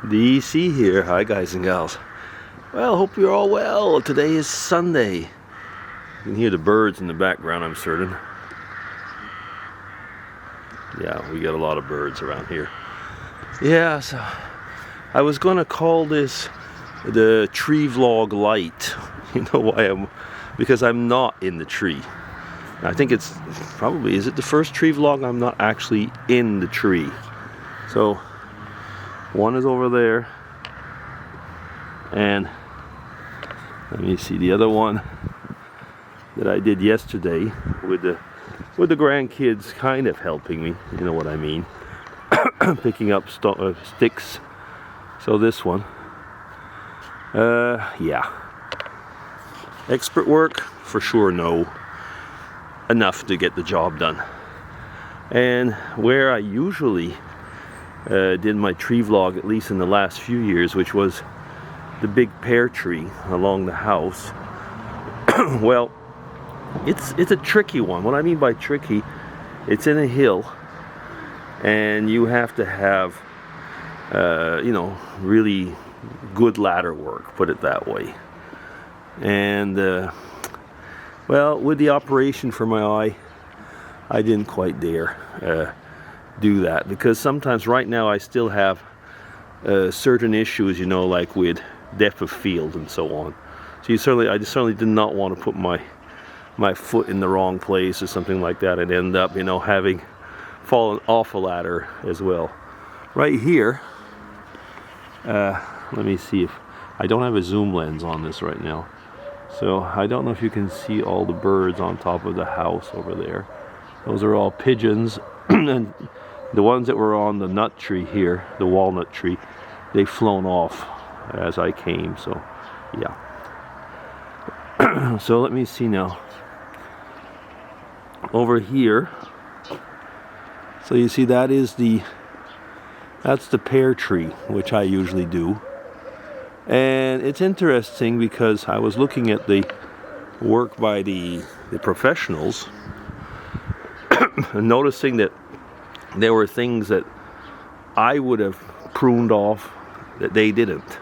DC here. Hi guys and gals. Well, hope you're all well. Today is Sunday. You can hear the birds in the background, I'm certain. Yeah, we got a lot of birds around here. Yeah, so I was gonna call this the tree vlog light. You know why? Because I'm not in the tree. I think it's probably, is it the first tree vlog I'm not actually in the tree? So one is over there, and let me see the other one that I did yesterday with the grandkids kind of helping me, you know what I mean, picking up sticks. So this one, yeah, expert work for sure, no, enough to get the job done. And where I usually did my tree vlog, at least in the last few years, which was the big pear tree along the house. Well, it's a tricky one. What I mean by tricky, it's in a hill, and you have to have you know, really good ladder work, put it that way. And well, with the operation for my eye, I didn't quite dare do that, because sometimes right now I still have certain issues, you know, like with depth of field and so on. So I certainly did not want to put my foot in the wrong place or something like that and end up, you know, having fallen off a ladder as well. Right here, let me see if I don't have a zoom lens on this right now, so I don't know if you can see all the birds on top of the house over there. Those are all pigeons. And the ones that were on the nut tree here, the walnut tree, they've flown off as I came, so yeah. So let me see now. Over here, so you see that's the pear tree, which I usually do. And it's interesting because I was looking at the work by the professionals and noticing that there were things that I would have pruned off that they didn't.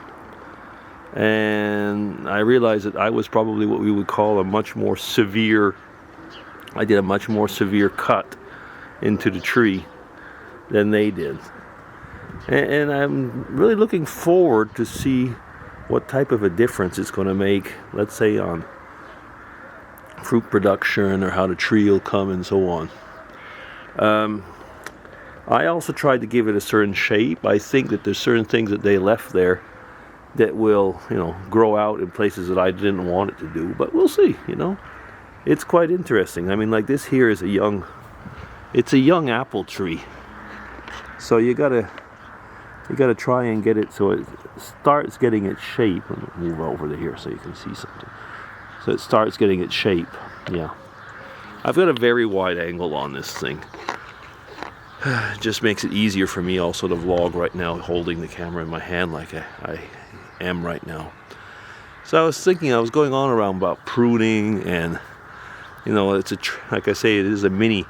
And I realized that I was probably what we would call I did a much more severe cut into the tree than they did. And I'm really looking forward to see what type of a difference it's going to make, let's say on fruit production or how the tree will come and so on. I also tried to give it a certain shape. I think that there's certain things that they left there that will, you know, grow out in places that I didn't want it to do. But we'll see, you know. It's quite interesting. I mean, like this here is a young apple tree. So you gotta try and get it so it starts getting its shape. Let me move over to here so you can see something. So it starts getting its shape. Yeah. I've got a very wide angle on this thing. It just makes it easier for me also to vlog right now, holding the camera in my hand like I am right now. So I was thinking, I was going on around about pruning, and you know, it's like I say, it is a mini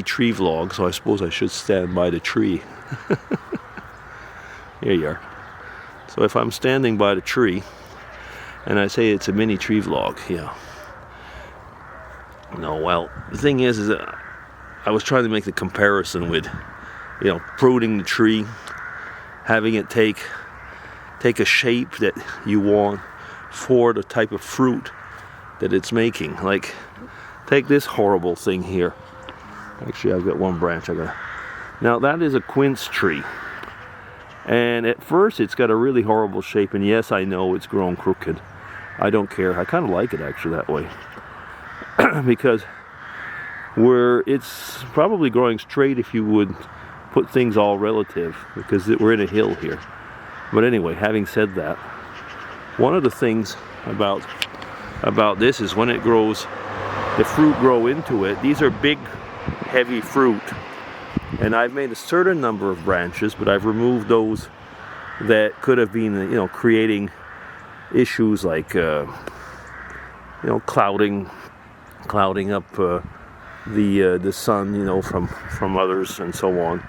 tree vlog, so I suppose I should stand by the tree. Here you are. So if I'm standing by the tree and I say it's a mini tree vlog, yeah. No, well, the thing is that I was trying to make the comparison with, you know, pruning the tree, having it take a shape that you want for the type of fruit that it's making. Like, take this horrible thing here. Actually, I've got one branch. Now that is a quince tree, and at first it's got a really horrible shape. And yes, I know it's grown crooked. I don't care. I kind of like it actually that way. Because it's probably growing straight if you would put things all relative, because we're in a hill here. But anyway, having said that, one of the things about this is when it grows, the fruit grow into it. These are big, heavy fruit, and I've made a certain number of branches, but I've removed those that could have been, you know, creating issues like you know, clouding up the sun, you know, from others and so on.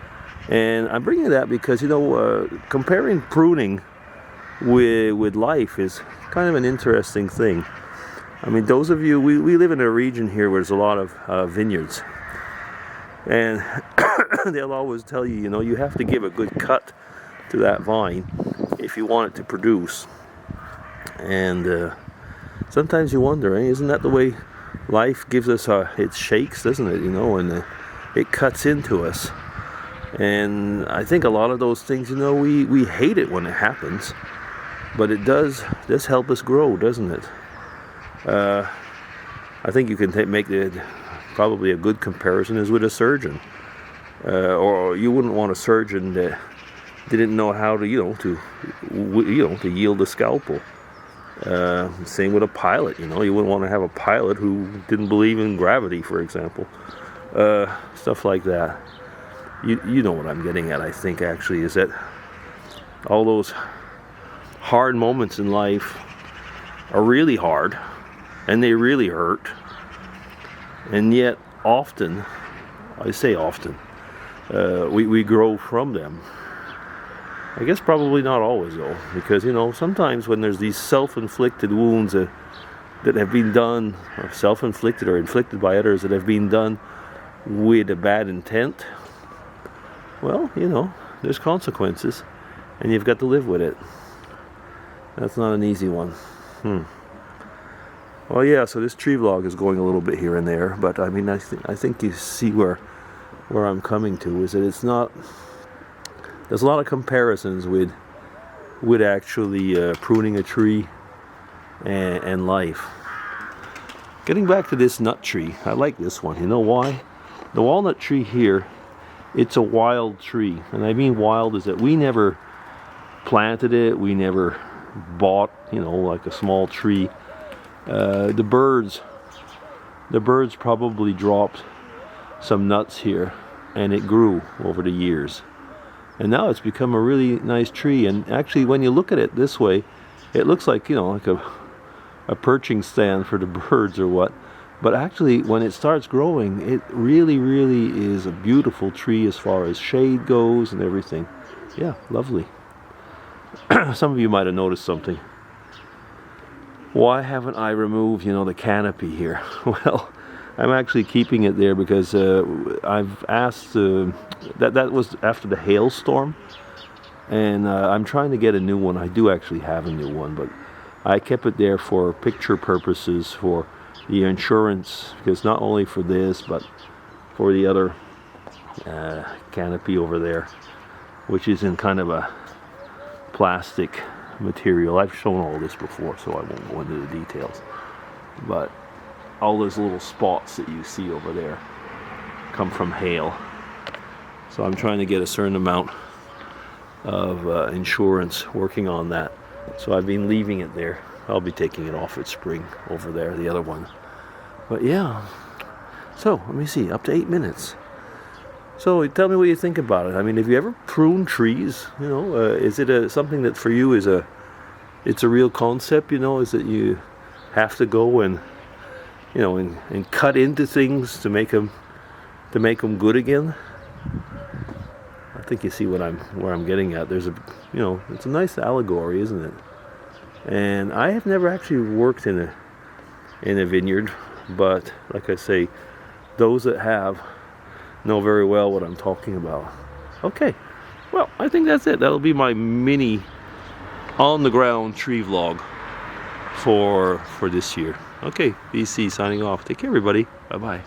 And I'm bringing that because, comparing pruning with life is kind of an interesting thing. I mean, those of you, we live in a region here where there's a lot of vineyards. And they'll always tell you, you have to give a good cut to that vine if you want it to produce. And sometimes you wonder, isn't that the way life gives us its shakes, doesn't it? And it cuts into us. And I think a lot of those things, we hate it when it happens, but it does help us grow, doesn't it? I think you can make probably a good comparison is with a surgeon, or you wouldn't want a surgeon that didn't know how to yield a scalpel. Same with a pilot. You wouldn't want to have a pilot who didn't believe in gravity, for example. Stuff like that. You know what I'm getting at, I think, actually, is that all those hard moments in life are really hard, and they really hurt, and yet often, I say often, we grow from them. I guess probably not always, though, because, sometimes when there's these self-inflicted wounds that have been done, or self-inflicted or inflicted by others that have been done with a bad intent, well, there's consequences, and you've got to live with it. That's not an easy one. Well, yeah, so this tree vlog is going a little bit here and there, but I mean, I think you see where I'm coming to, is that it's not, there's a lot of comparisons with actually pruning a tree and life. Getting back to this nut tree, I like this one. You know why? The walnut tree here, it's a wild tree, and I mean wild is that we never planted it, we never bought, like a small tree. The birds probably dropped some nuts here, and it grew over the years, and now it's become a really nice tree. And actually, when you look at it this way, it looks like like a perching stand for the birds or what. But actually, when it starts growing, it really, really is a beautiful tree as far as shade goes and everything. Yeah, lovely. Some of you might have noticed something. Why haven't I removed, the canopy here? Well, I'm actually keeping it there because I've asked, that was after the hailstorm, and I'm trying to get a new one. I do actually have a new one, but I kept it there for picture purposes, for the insurance, because not only for this, but for the other canopy over there, which is in kind of a plastic material. I've shown all this before, so I won't go into the details, but all those little spots that you see over there come from hail. So I'm trying to get a certain amount of insurance, working on that. So I've been leaving it there. I'll be taking it off at spring over there, the other one. But yeah, so let me see, up to 8 minutes. So tell me what you think about it. I mean, have you ever pruned trees? Is it something that for you it's a real concept? Is that you have to go and and cut into things to make them good again? I think you see where I'm getting at. There's it's a nice allegory, isn't it? And I have never actually worked in a vineyard, but like I say, those that have know very well what I'm talking about. Okay, well, I think that's it. That'll be my mini on the ground tree vlog for this year. Okay, BC signing off. Take care, everybody. Bye bye.